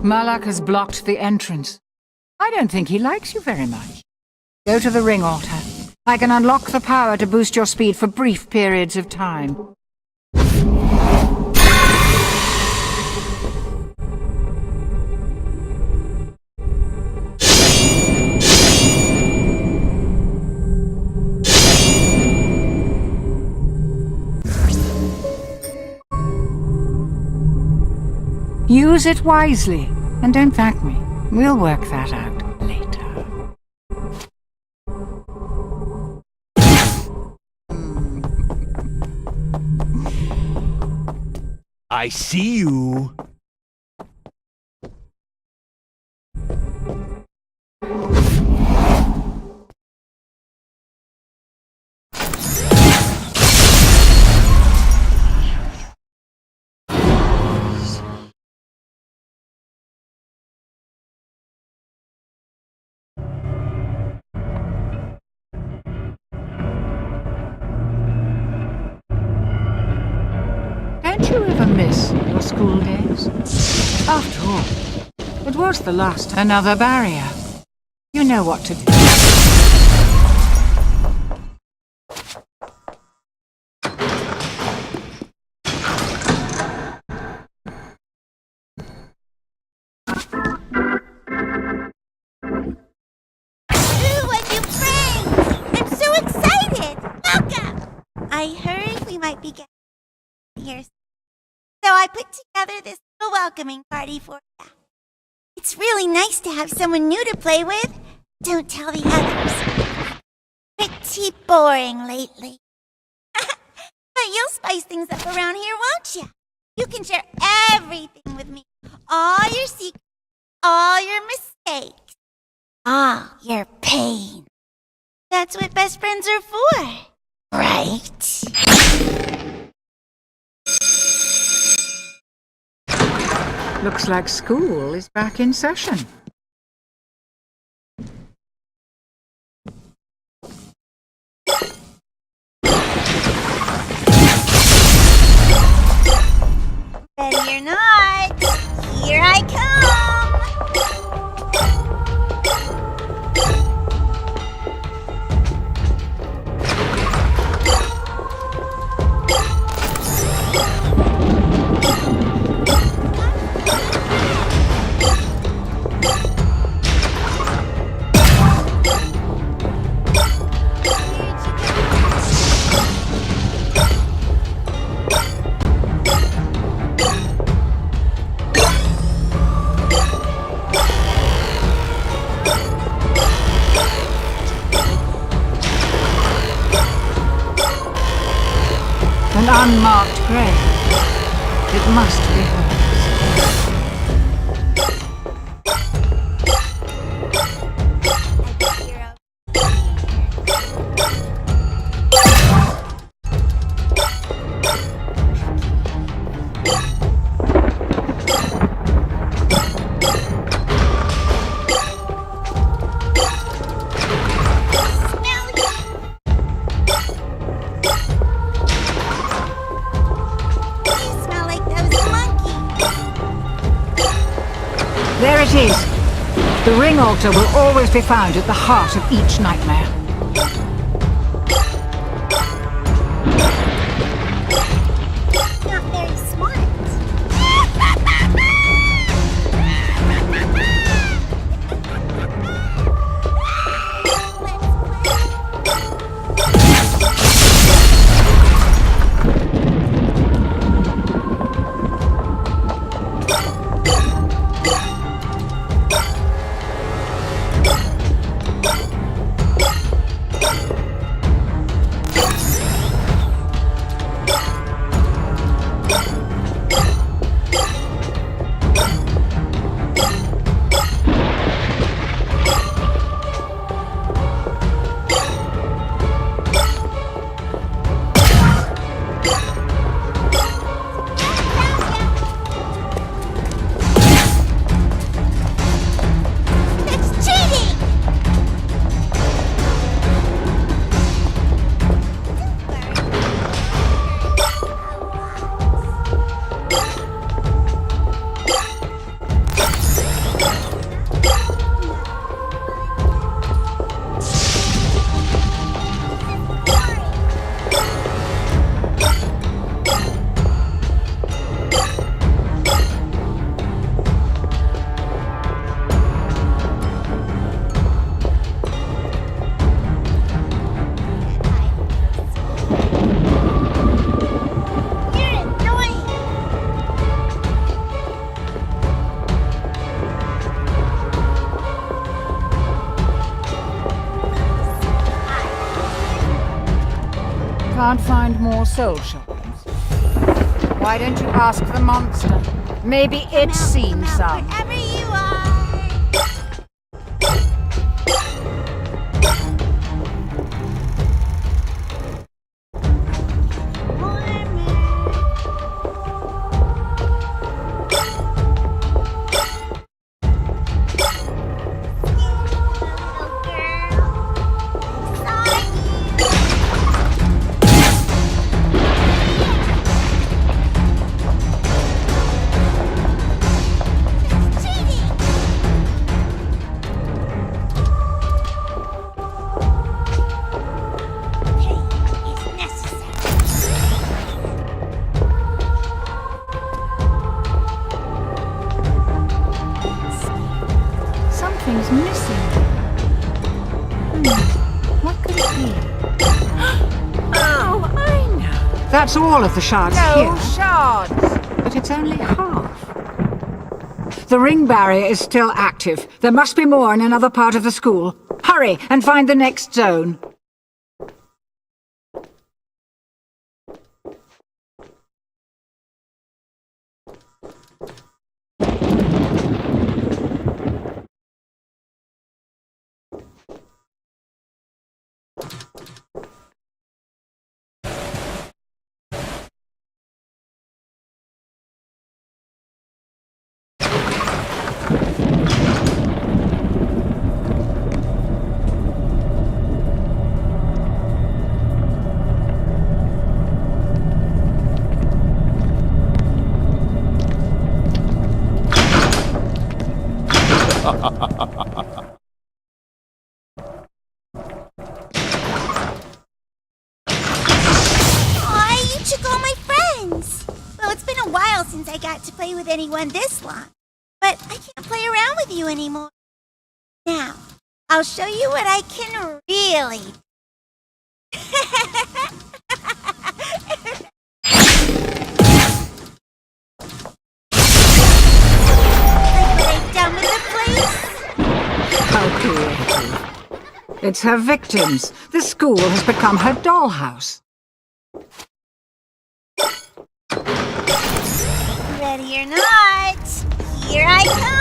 Malak has blocked the entrance. I don't think he likes you very much. Go to the ring altar. I can unlock the power to boost your speed for brief periods of time. Use it wisely, and don't thank me. We'll work that out later. I see you. Don't you ever miss your school days? After all, it was the last. Another barrier. You know what to do. Ooh, a new friend! I'm so excited! Welcome! I heard we might be getting here, so I put together this little welcoming party for you. It's really nice to have someone new to play with. Don't tell the others. Pretty boring lately. But you'll spice things up around here, won't you? You can share everything with me. All your secrets, all your mistakes, all your pain. That's what best friends are for, right? Looks like school is back in session. Ready or not, here I come! An unmarked grave. It must be hers. There it is. The ring altar will always be found at the heart of each nightmare. Not very smart. soul shards. Why don't you ask the monster? Maybe it's seen some. Wherever you are. Something's missing. What could it be? Oh, I know. That's all of the shards here. Shards! But it's only half. The ring barrier is still active. There must be more in another part of the school. Hurry and find the next zone. Aw, you took all my friends. Well, it's been a while since I got to play with anyone this long. But I can't play around with you anymore. Now, I'll show you what I can really do. Like what I've done with the place? How creative. It's her victims. The school has become her dollhouse. Ready or not, here I come!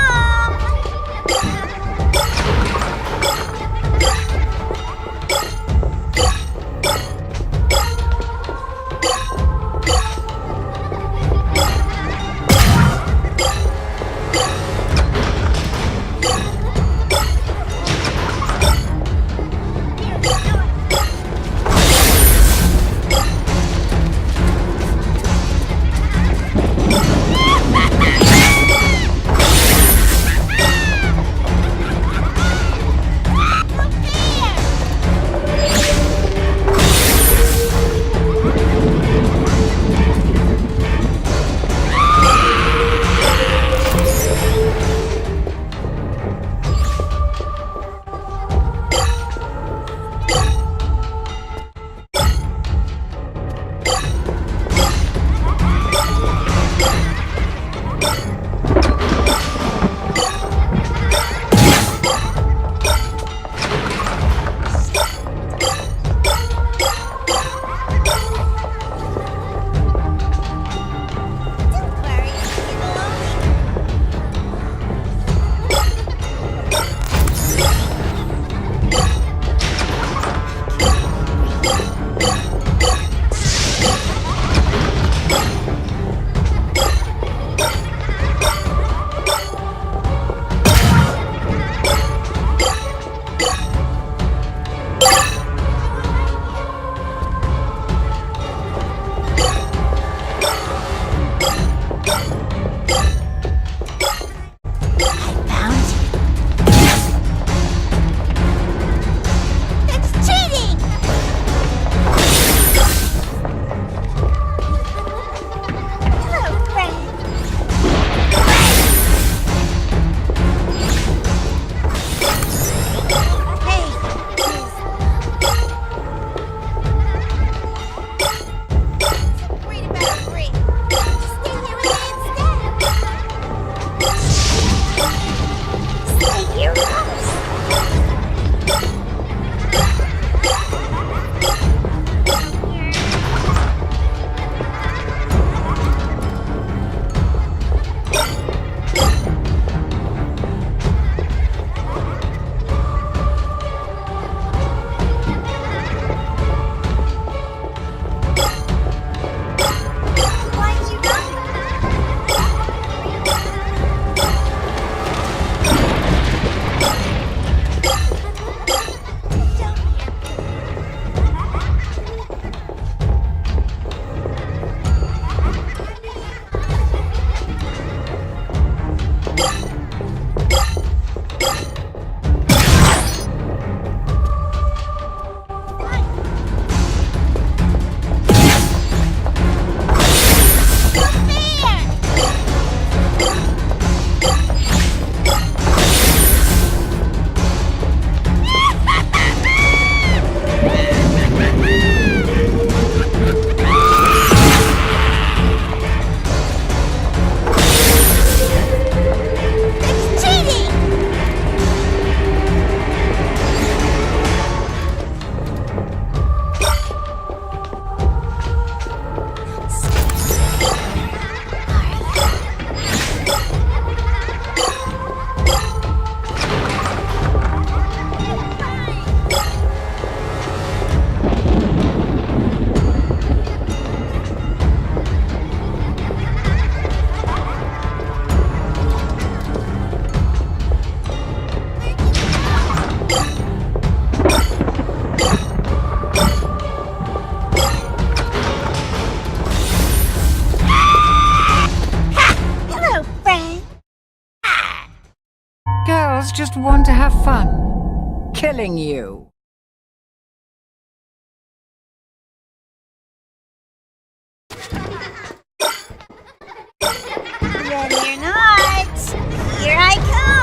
just want to have fun. Killing you. Ready or not, here I come!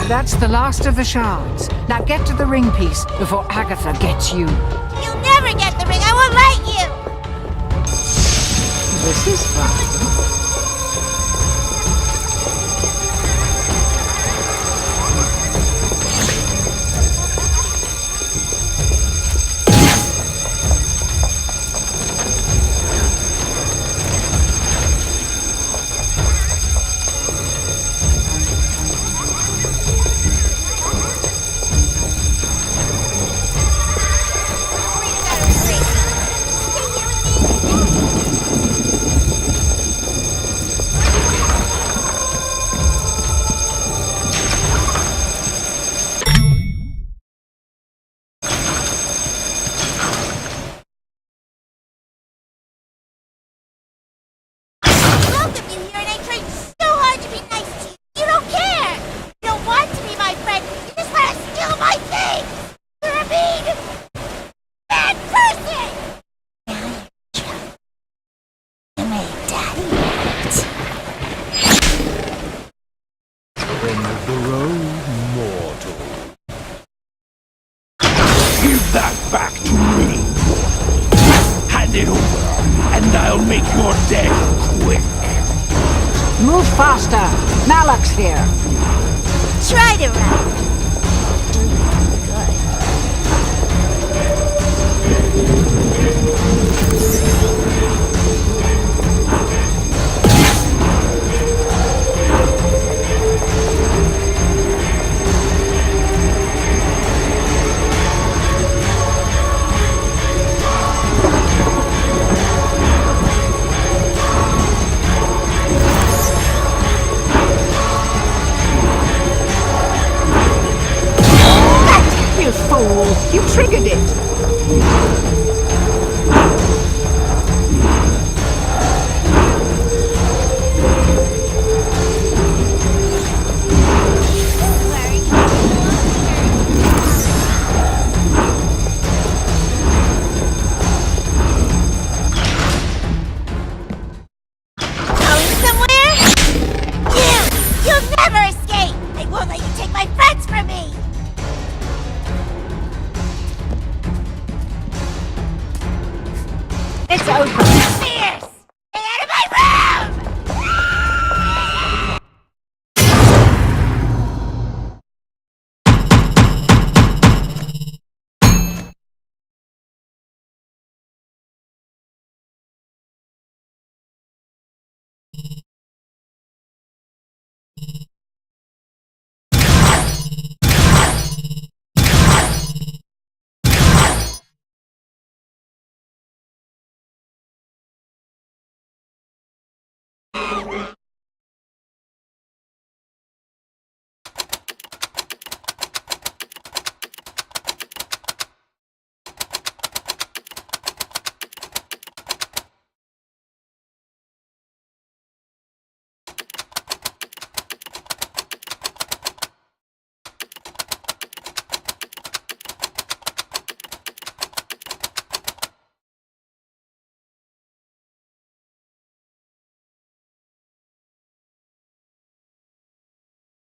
That's the last of the shards. Now get to the ring piece before Agatha gets you. You'll never get the ring. I won't let you. This is fun. End of the road, mortal. Give that back to me. Hand it over, and I'll make your death quick. Move faster. Malak's here. Try to run. Do you good. You fool! You triggered it!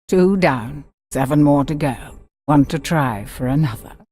2 down, 7 more to go. Want to try for another?